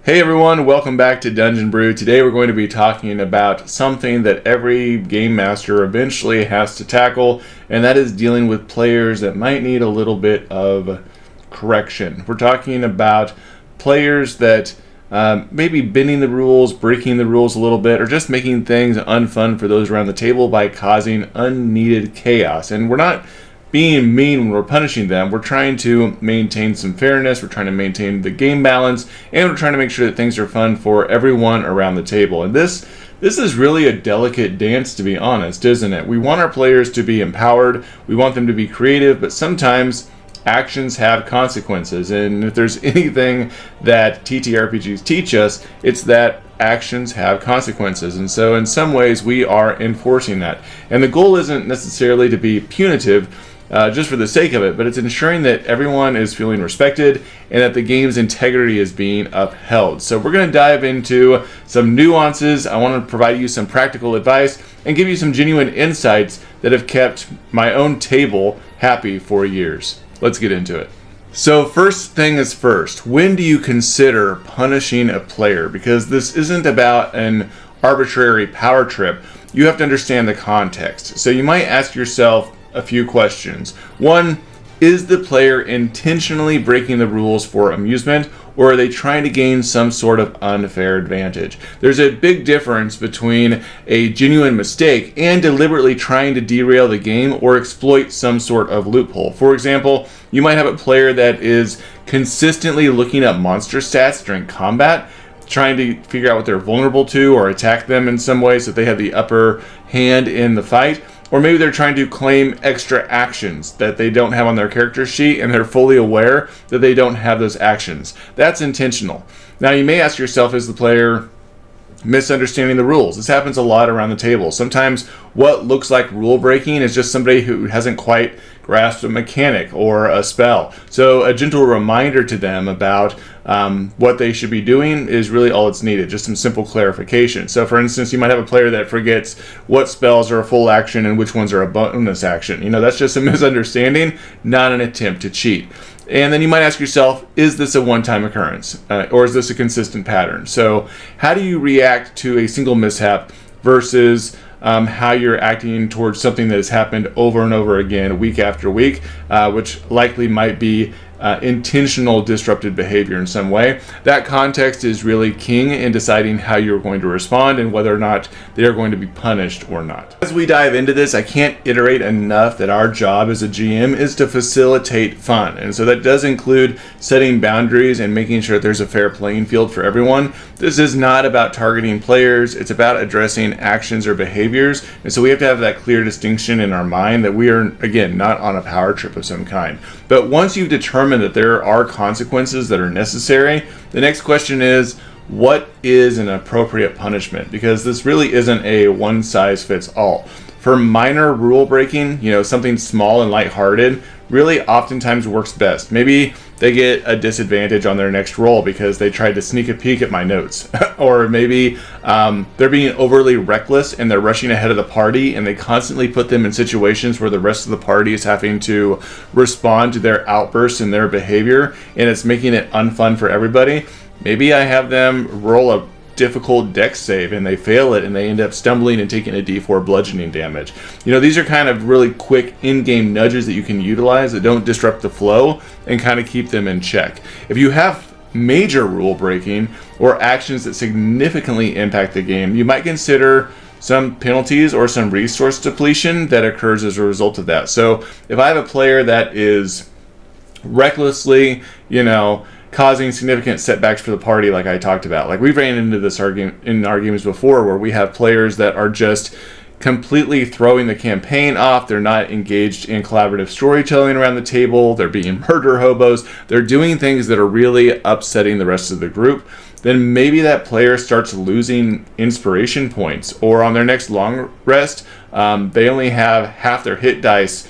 Hey everyone, welcome back to Dungeon Brew. Today we're going to be talking about something that every game master eventually has to tackle, and that is dealing with players that might need a little bit of correction. We're talking about players that maybe bending the rules, breaking the rules a little bit, or just making things unfun for those around the table by causing unneeded chaos. And we're not being mean when we're punishing them. We're trying to maintain some fairness, we're trying to maintain the game balance, and we're trying to make sure that things are fun for everyone around the table. And this is really a delicate dance, to be honest, isn't it? We want our players to be empowered, we want them to be creative, but sometimes actions have consequences. And if there's anything that ttrpgs teach us, it's that actions have consequences. And so in some ways we are enforcing that. And the goal isn't necessarily to be punitive, just for the sake of it, but it's ensuring that everyone is feeling respected and that the game's integrity is being upheld. So we're going to dive into some nuances. I want to provide you some practical advice and give you some genuine insights that have kept my own table happy for years. Let's get into it. So first thing is first, when do you consider punishing a player? Because this isn't about an arbitrary power trip. You have to understand the context. So you might ask yourself a few questions. One, is the player intentionally breaking the rules for amusement, or are they trying to gain some sort of unfair advantage? There's a big difference between a genuine mistake and deliberately trying to derail the game or exploit some sort of loophole. For example, you might have a player that is consistently looking up monster stats during combat, trying to figure out what they're vulnerable to or attack them in some way so that they have the upper hand in the fight. Or maybe they're trying to claim extra actions that they don't have on their character sheet, and they're fully aware that they don't have those actions. That's intentional. Now you may ask yourself, is the player misunderstanding the rules? This happens a lot around the table. Sometimes what looks like rule breaking is just somebody who hasn't quite grasped a mechanic or a spell. So a gentle reminder to them about what they should be doing is really all it's needed, just some simple clarification. So for instance, you might have a player that forgets what spells are a full action and which ones are a bonus action. You know, that's just a misunderstanding, not an attempt to cheat. And then you might ask yourself, is this a one-time occurrence? Or is this a consistent pattern? So how do you react to a single mishap versus how you're acting towards something that has happened over and over again, week after week, which likely might be intentional disruptive behavior in some way? That context is really king in deciding how you're going to respond and whether or not they are going to be punished or not. As we dive into this, I can't iterate enough that our job as a GM is to facilitate fun. And so that does include setting boundaries and making sure that there's a fair playing field for everyone. This is not about targeting players, it's about addressing actions or behaviors. And so we have to have that clear distinction in our mind that we are, again, not on a power trip of some kind. But once you've determined that there are consequences that are necessary, the next question is, what is an appropriate punishment? Because this really isn't a one size fits all. For minor rule breaking, something small and lighthearted really oftentimes works best. Maybe they get a disadvantage on their next roll because they tried to sneak a peek at my notes. Or maybe they're being overly reckless and they're rushing ahead of the party, and they constantly put them in situations where the rest of the party is having to respond to their outbursts and their behavior, and it's making it unfun for everybody. Maybe I have them roll a difficult dex save and they fail it and they end up stumbling and taking a d4 bludgeoning damage. These are kind of really quick in-game nudges that you can utilize that don't disrupt the flow and kind of keep them in check. If you have major rule breaking or actions that significantly impact the game, you might consider some penalties or some resource depletion that occurs as a result of that. So if I have a player that is recklessly, causing significant setbacks for the party, like I talked about. Like we've ran into this argument in our games before, where we have players that are just completely throwing the campaign off. They're not engaged in collaborative storytelling around the table. They're being murder hobos. They're doing things that are really upsetting the rest of the group. Then maybe that player starts losing inspiration points, or on their next long rest, they only have half their hit dice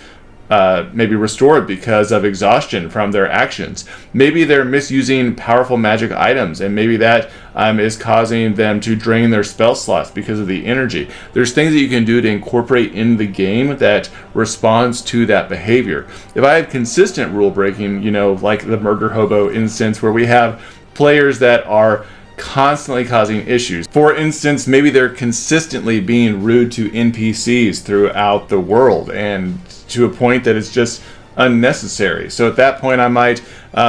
maybe restored because of exhaustion from their actions. Maybe they're misusing powerful magic items, and maybe that is causing them to drain their spell slots because of the energy. There's things that you can do to incorporate in the game that responds to that behavior. If I have consistent rule breaking, like the murder hobo instance where we have players that are constantly causing issues. For instance, maybe they're consistently being rude to NPCs throughout the world, and to a point that it's just unnecessary. So at that point, I might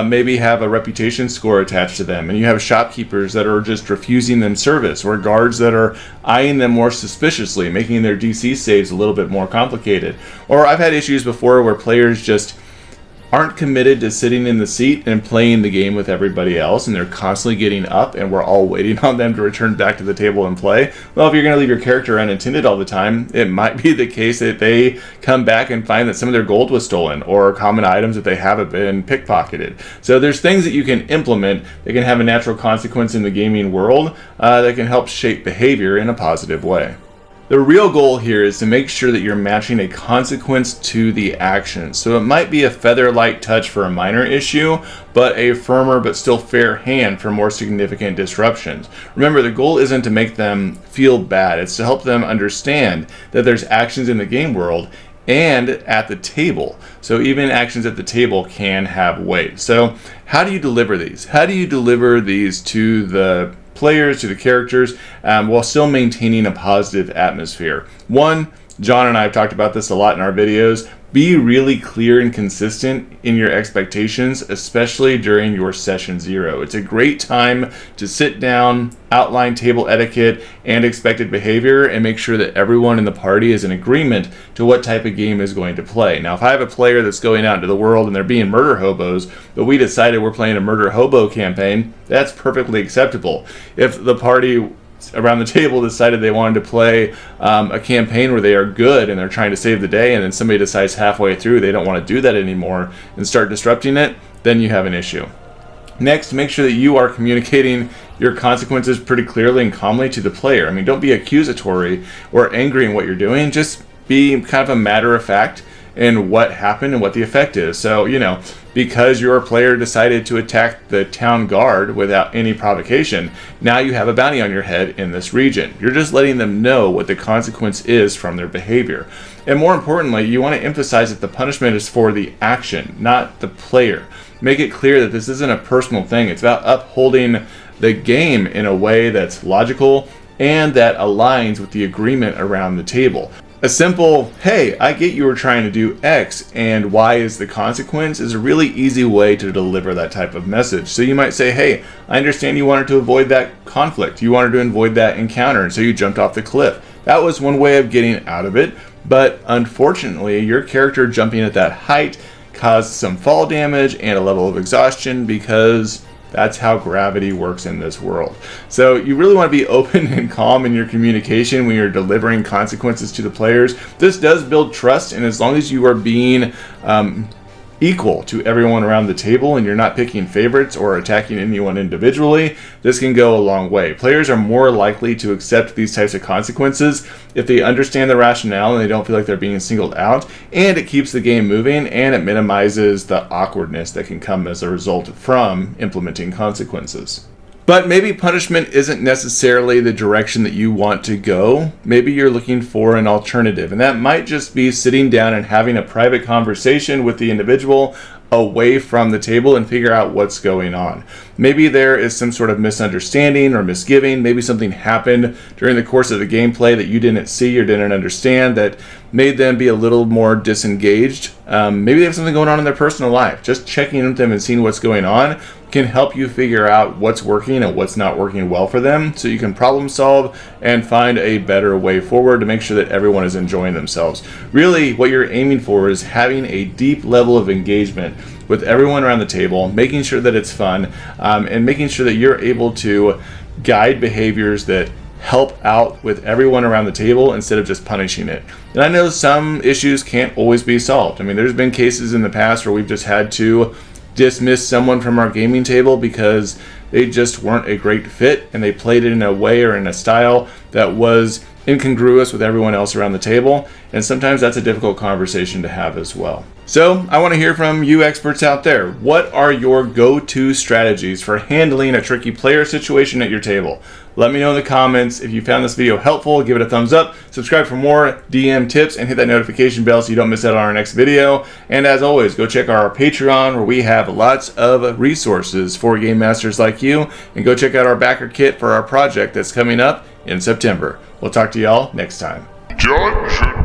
maybe have a reputation score attached to them, and you have shopkeepers that are just refusing them service, or guards that are eyeing them more suspiciously, making their DC saves a little bit more complicated. Or I've had issues before where players just aren't committed to sitting in the seat and playing the game with everybody else, and they're constantly getting up, and we're all waiting on them to return back to the table and play. Well, if you're going to leave your character unattended all the time, it might be the case that they come back and find that some of their gold was stolen, or common items that they have been pickpocketed. So there's things that you can implement that can have a natural consequence in the gaming world that can help shape behavior in a positive way. The real goal here is to make sure that you're matching a consequence to the action. So it might be a feather-light touch for a minor issue, but a firmer but still fair hand for more significant disruptions. Remember, the goal isn't to make them feel bad. It's to help them understand that there's actions in the game world and at the table. So even actions at the table can have weight. So how do you deliver these? How do you deliver these to the players, to the characters, while still maintaining a positive atmosphere? One, John and I have talked about this a lot in our videos. Be really clear and consistent in your expectations, especially during your session 0. It's a great time to sit down, outline table etiquette and expected behavior, and make sure that everyone in the party is in agreement to what type of game is going to play. Now, if I have a player that's going out into the world and they're being murder hobos, but we decided we're playing a murder hobo campaign, that's perfectly acceptable. If the party around the table decided they wanted to play a campaign where they are good and they're trying to save the day, and then somebody decides halfway through they don't want to do that anymore and start disrupting it, then you have an issue. Next, make sure that you are communicating your consequences pretty clearly and calmly to the player. I mean, don't be accusatory or angry in what you're doing. Just be kind of a matter of fact in what happened and what the effect is. So, because your player decided to attack the town guard without any provocation, now you have a bounty on your head in this region. You're just letting them know what the consequence is from their behavior. And more importantly, you want to emphasize that the punishment is for the action, not the player. Make it clear that this isn't a personal thing. It's about upholding the game in a way that's logical and that aligns with the agreement around the table. A simple, hey, I get you were trying to do X and Y is the consequence, is a really easy way to deliver that type of message. So you might say, hey, I understand you wanted to avoid that conflict. You wanted to avoid that encounter, and so you jumped off the cliff. That was one way of getting out of it, but unfortunately, your character jumping at that height caused some fall damage and a level of exhaustion, because that's how gravity works in this world. So you really want to be open and calm in your communication when you're delivering consequences to the players. This does build trust, and as long as you are being equal to everyone around the table and you're not picking favorites or attacking anyone individually, this can go a long way. Players are more likely to accept these types of consequences if they understand the rationale and they don't feel like they're being singled out, and it keeps the game moving and it minimizes the awkwardness that can come as a result from implementing consequences. But maybe punishment isn't necessarily the direction that you want to go. Maybe you're looking for an alternative, and that might just be sitting down and having a private conversation with the individual away from the table and figure out what's going on. Maybe there is some sort of misunderstanding or misgiving. Maybe something happened during the course of the gameplay that you didn't see or didn't understand that made them be a little more disengaged. Maybe they have something going on in their personal life. Just checking with them and seeing what's going on can help you figure out what's working and what's not working well for them, so you can problem solve and find a better way forward to make sure that everyone is enjoying themselves. Really, what you're aiming for is having a deep level of engagement with everyone around the table, making sure that it's fun, and making sure that you're able to guide behaviors that help out with everyone around the table instead of just punishing it. And I know some issues can't always be solved. I mean, there's been cases in the past where we've just had to dismiss someone from our gaming table because they just weren't a great fit and they played it in a way or in a style that was incongruous with everyone else around the table, and sometimes that's a difficult conversation to have as well. So I want to hear from you experts out there. What are your go-to strategies for handling a tricky player situation at your table? Let me know in the comments. If you found this video helpful, give it a thumbs up, subscribe for more DM tips, and hit that notification bell so you don't miss out on our next video. And as always, go check out our Patreon, where we have lots of resources for game masters like you, and go check out our backer kit for our project that's coming up in September. We'll talk to y'all next time. Dungeon